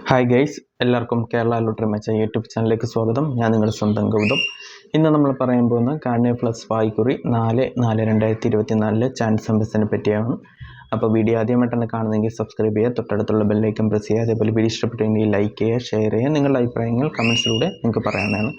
Hi guys, എല്ലാവർക്കും Kerala lottery മച്ച YouTube ചാനലിലേക്ക് സ്വാഗതം. ഞാൻ നിങ്ങളുടെ സ്വന്തം ഗൗതം. ഇന്ന് നമ്മൾ പറയാൻ പോകുന്ന കാർണേ പ്ലസ് വായ്ക്കുറി 4/4/2024 ചാൻസ് നമ്പേഴ്സിനെ പറ്റിയാണ്. അപ്പോൾ വീഡിയോ ആദ്യമായിട്ടാണ് കാണുന്നതെങ്കിൽ സബ്സ്ക്രൈബ് ചെയ്യുക, തൊട്ടടുത്തുള്ള ബെല്ലൈക്കൻ പ്രസ് ചെയ്യുക. അതേപോലെ വീഡിയോ ഇഷ്ടപ്പെട്ടെങ്കിൽ ലൈക്ക് ചെയ്യുക, ഷെയർ ചെയ്യുക. നിങ്ങളുടെ അഭിപ്രായങ്ങൾ കമൻസിലൂടെ നിങ്ങൾക്ക് പറയാനാണ്.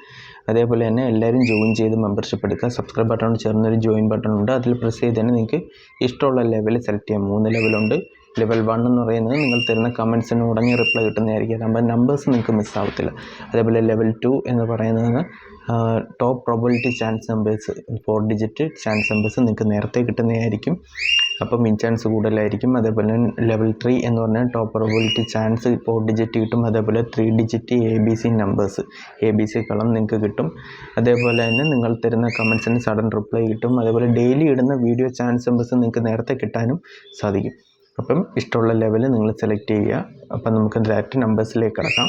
അതേപോലെ തന്നെ എല്ലാവരും ജോയിൻ ചെയ്ത് മെമ്പർഷിപ്പ് എടുക്കുക. സബ്സ്ക്രൈബ് ബട്ടൺ ചേർന്നൊരു ജോയിൻ ബട്ടൺ ഉണ്ട്, അതിൽ പ്രസ് ചെയ്ത് തന്നെ നിങ്ങൾക്ക് ഇഷ്ടമുള്ള ലെവൽ സെലക്ട് ചെയ്യാം. 3 ലെവലുണ്ട്. ലെവൽ 1 എന്ന് പറയുന്നത് നിങ്ങൾ തരുന്ന കമൻസിന് ഉടനെ റിപ്ലൈ കിട്ടുന്നതായിരിക്കും, അപ്പോൾ നമ്പേഴ്സ് നിങ്ങൾക്ക് മിസ്സാവത്തില്ല. അതേപോലെ ലെവൽ 2 എന്ന് പറയുന്നത് top probability chance numbers, 4 digit chance numbers നിങ്ങൾക്ക് നേരത്തെ കിട്ടുന്നതായിരിക്കും, അപ്പോൾ മിൻ ചാൻസ് കൂടുതലായിരിക്കും. അതേപോലെ ലെവൽ 3 എന്ന് പറഞ്ഞാൽ ടോപ്പ് പ്രോബബിലിറ്റി ചാൻസ് 4 ഡിജിറ്റ് കിട്ടും. അതേപോലെ 3 ഡിജിറ്റ് ABC നമ്പേഴ്സ്, ABC കളം നിങ്ങൾക്ക് കിട്ടും. അതേപോലെ തന്നെ നിങ്ങൾ തരുന്ന കമൻസിന് സഡൻ റിപ്ലൈ കിട്ടും. അതേപോലെ ഡെയിലി ഇടുന്ന വീഡിയോ ചാൻസ് നമ്പേഴ്സ് നിങ്ങൾക്ക് നേരത്തെ കിട്ടാനും സാധിക്കും. അപ്പം ഇഷ്ടമുള്ള ലെവൽ നിങ്ങൾ സെലക്ട് ചെയ്യുക. അപ്പം നമുക്ക് ഡയറക്റ്റ് നമ്പേഴ്സിലേക്ക് കിടക്കാം.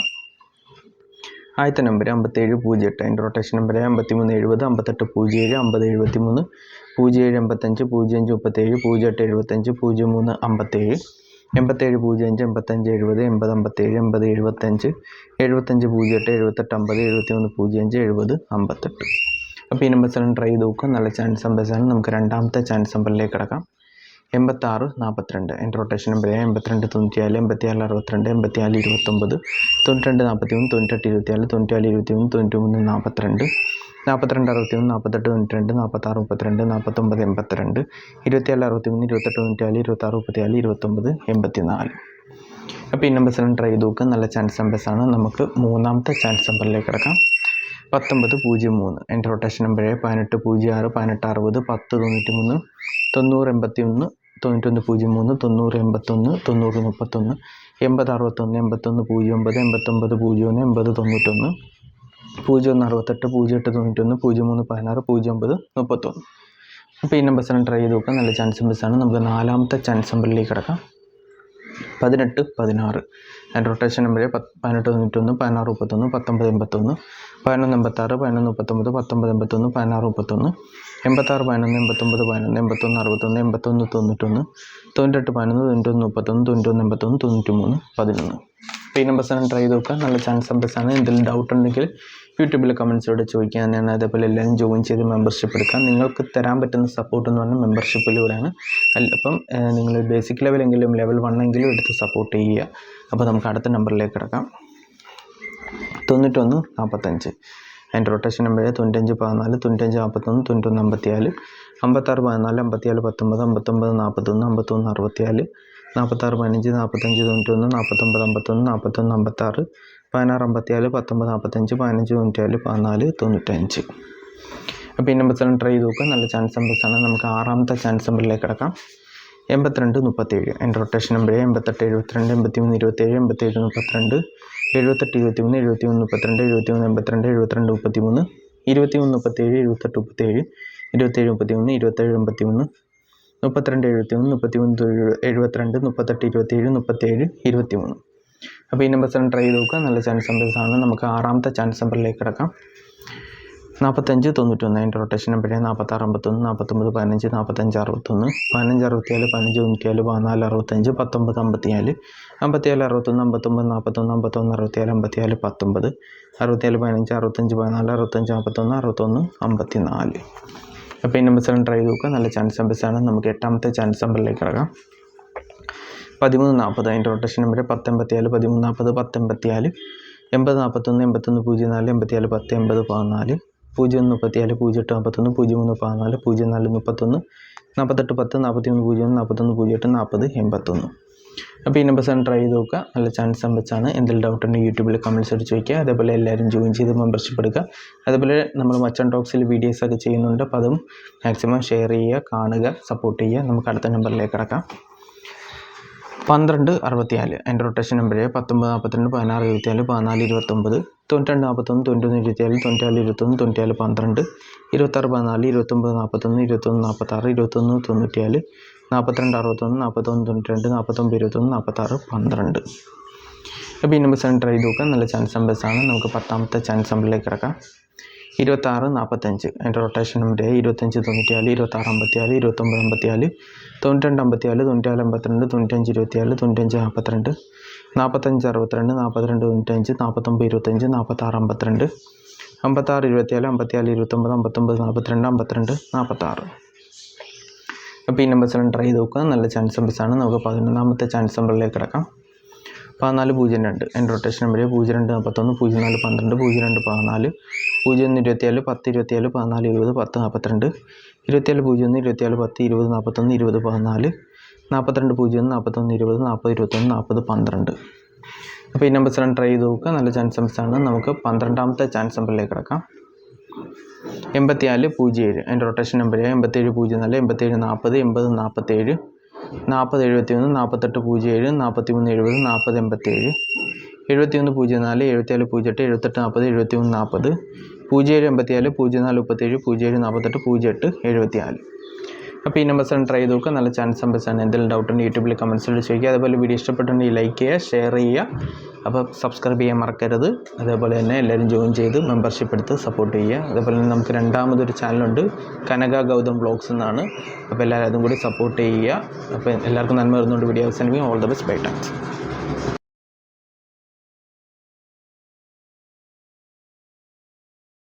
ആദ്യത്തെ നമ്പർ 5708, അതിൻ്റെ റൊട്ടേഷൻ നമ്പർ 5370, 5807, 5073, 0785, 0537, 0875, 0357, 8705, 8570, 8057, 8075, 7508, 7850, 7105, 7058. അപ്പോൾ ഈ നമ്പേഴ്സെല്ലാം ട്രൈ ചെയ്ത് നോക്കുക. നല്ല ചാൻസ് നമ്പേഴ്സാണ്. നമുക്ക് രണ്ടാമത്തെ ചാൻസ് നമ്പറിലേക്ക് കിടക്കാം. 8642, എൻ്റെ റൊട്ടേഷൻ നമ്പർ 8294, 8462, 8429, 9241, 9824, 9421, 9342, 4261, 4892, 4632, 4982, 2761, 2894, 2634, 2984. അപ്പോൾ ഈ നമ്പേഴ്സെല്ലാം ട്രൈ ചെയ്ത് നോക്കുക. നല്ല ചാൻസ് നമ്പേഴ്സാണ്. നമുക്ക് മൂന്നാമത്തെ ചാൻസ് നമ്പറിലേക്ക് കിടക്കാം. 1903, എൻ്റെ റൊട്ടേഷൻ നമ്പർ 1806, 1860, 1093, 9081, 9103, 9081, 9031, 8061, 8109, 8901, 8091, 0168, 0891, 0316, 0931. അപ്പോൾ ഈ നമ്പേഴ്സാണ് ട്രൈ ചെയ്ത് നോക്കുക. നല്ല ചാൻസ് നമ്പേഴ്സാണ്. നമുക്ക് നാലാമത്തെ ചാൻസ് നമ്പറിലേക്ക് കിടക്കാം. 1816, എൻ്റെ റൊട്ടേഷൻ നമ്പർ 1891, 1631, 1981, 1186, 1139, 1981, 1631, 86, 11, 89, 11, 81, 61, 81, 91, 98, 11, 91, 31, 91, 81, 93. അപ്പോൾ ഈ നമ്പേഴ്സാണ് ട്രൈ ചെയ്ത് നോക്കുക. നല്ല ചാൻസ് നമ്പേഴ്സാണ്. എന്തെങ്കിലും ഡൗട്ട് ഉണ്ടെങ്കിൽ യൂട്യൂബിലെ കമൻസിലൂടെ ചോദിക്കുക തന്നെയാണ്. അതേപോലെ എല്ലാവരും ജോയിൻ ചെയ്ത് മെമ്പർഷിപ്പ് എടുക്കാം. നിങ്ങൾക്ക് തരാൻ പറ്റുന്ന സപ്പോർട്ട് എന്ന് പറഞ്ഞാൽ മെമ്പർഷിപ്പിലൂടെയാണ്. അപ്പം നിങ്ങൾ ബേസിക് ലെവലെങ്കിലും ലെവൽ 1 എങ്കിലും എടുത്ത് സപ്പോർട്ട് ചെയ്യുക. അപ്പോൾ നമുക്ക് അടുത്ത നമ്പറിലേക്ക് കിടക്കാം. 9145, അതിൻ്റെ റൊട്ടേഷൻ നമ്പർ 9514, 9541, 9154, 5614, 5419, 5941, 5164, 4615, 4591, 4951, 4156, 1654, 1945, 1594, 1495. അപ്പോൾ ഈ നമ്പേഴ്സെല്ലാം ട്രൈ ചെയ്ത് നോക്കുക. നല്ല ചാൻസ് നമ്പേഴ്സാണ്. നമുക്ക് ആറാമത്തെ ചാൻസ് നമ്പറിലേക്ക് കിടക്കാം. 8237, എൻ്റെ റൊട്ടേഷൻ നമ്പർ 8872, 8327, 8732, 7823, 7132, 7182, 7233, 2337, 2837, 2733, 2783, 3271, 3372, 3827, 3723. അപ്പോൾ ഈ നമ്പേഴ്സെല്ലാം ട്രൈ ചെയ്ത് നോക്കുക. നല്ല ചാൻസ് നമ്പേഴ്സാണ്. നമുക്ക് ആറാമത്തെ ചാൻസ് നമ്പറിലേക്ക് കിടക്കാം. 4591, അതിൻ്റെ റൊട്ടേഷൻ നമ്പർ 4651, 4915, 4561, 1567, 1594, 1465, 1954, 5761, 5941, 5167, 5419, 6715, 6514, 6551, 6154. അപ്പോൾ ഈ നമ്പേഴ്സെല്ലാം ട്രൈ ചെയ്ത് നോക്കുക. നല്ല ചാൻസ് നമ്പേഴ്സാണ്. നമുക്ക് എട്ടാമത്തെ ചാൻസ് നമ്പറിലേക്ക് കിടക്കാം. 1340, അതിൻ്റെ റൊട്ടേഷൻ നമ്പർ 1087, 1340, 1084, 8041, 8104, 8410, 8014, 0134, 0851, 0314, 0431, 4810, 4101, 4108, 4081. അപ്പോൾ ഈ നമ്പേഴ്സാണ് ട്രൈ ചെയ്ത് നോക്കുക. നല്ല ചാൻസ് നമ്പേഴ്സാണ്. എന്തെങ്കിലും ഡൗട്ട് ഉണ്ടെങ്കിൽ യൂട്യൂബിൽ കമൻസ് ആയിട്ട് ചോദിക്കുക. അതേപോലെ എല്ലാവരും ജോയിൻ ചെയ്ത് മെമ്പർഷിപ്പ് എടുക്കുക. അതേപോലെ നമ്മൾ മച്ചൻ ടോക്സിൽ വീഡിയോസൊക്കെ ചെയ്യുന്നുണ്ട്. അപ്പോൾ അതും മാക്സിമം ഷെയർ ചെയ്യുക, കാണുക, സപ്പോർട്ട് ചെയ്യുക. നമുക്ക് അടുത്ത നമ്പറിലേക്ക് കിടക്കാം. 1264, എൻ്റെ റൊട്ടേഷൻ നമ്പർ 1942, 1624, 1429, 9241, 9124, 9421, 9412, 2614, 2941, 2146, 2194, 4261, 4192, 4921, 4612. അപ്പോൾ ഈ നമ്പേഴ്സാണ് ട്രൈ ചെയ്ത് നോക്കുക. നല്ല ചാൻസ് നമ്പേഴ്സാണ്. നമുക്ക് പത്താമത്തെ ചാൻസ് നമ്പറിലേക്ക് കിടക്കാം. 2645, അതിൻ്റെ റൊട്ടേഷൻ നമ്പർ 2594, 2654, 2954, 9254, 9452, 9524, 9542, 45 62 42 95 49 25 46 52 56 27 54 29 59 42 52 46. അപ്പോൾ ഈ നമ്പേഴ്സ് ട്രൈ ചെയ്ത് നോക്കുക. നല്ല ചാൻസ് നമ്പേഴ്സാണ്. നമുക്ക് 11ാമത്തെ ചാൻസ് നമ്പറിലേക്ക് കിടക്കാം. 1402 എൻ്റെ റൊട്ടേഷൻ നമ്പർ 02 41 04 12 02 14 01 27 10 27 14 20 10 42 27 01 27 10 20 41 20 14 42 01 41 20 40 21 40 12. അപ്പോൾ ഈ നമ്പേഴ്സ് ട്രൈ ചെയ്ത് നോക്കുക. നല്ല ചാൻസ് നമ്പേഴ്സാണ്. നമുക്ക് 12ാമത്തെ ചാൻസ് നമ്പറിലേക്ക് കിടക്കാം. 84 07 എൻ്റെ റൊട്ടേഷൻ നമ്പർ 87 04 87 40 80 47 40 71 48 07 43 70 40 87 71 04 77 08 78 40 71 40 07 84 04 37 07 48 08 74. അപ്പോൾ ഈ നമ്പേഴ്സ് ട്രൈ ചെയ്ത് നോക്കുക. നല്ല ചാൻസ് നമ്പേഴ്സാണ്. എന്തെങ്കിലും ഡൗട്ട് ഉണ്ടെങ്കിൽ യൂട്യൂബിൽ കമൻസിൽ ചോദിക്കുക. അതേപോലെ വീഡിയോ ഇഷ്ടപ്പെട്ടുണ്ടെങ്കിൽ ലൈക്ക് ചെയ്യുക, ഷെയർ ചെയ്യുക. അപ്പോൾ സബ്സ്ക്രൈബ് ചെയ്യാൻ മറക്കരുത്. അതേപോലെ തന്നെ എല്ലാവരും ജോയിൻ ചെയ്ത് മെമ്പർഷിപ്പ് എടുത്ത് സപ്പോർട്ട് ചെയ്യുക. അതേപോലെ തന്നെ നമുക്ക് രണ്ടാമതൊരു ചാനലുണ്ട്, കനക ഗൗതം വ്ളോഗ്സ് എന്നാണ്. അപ്പോൾ എല്ലാവരും അതും കൂടി സപ്പോർട്ട് ചെയ്യുക. അപ്പോൾ എല്ലാവർക്കും നന്മ വരുന്നുണ്ട്. വീഡിയോ അവസാനിപ്പിക്കും. All the best. Bye. Thanks.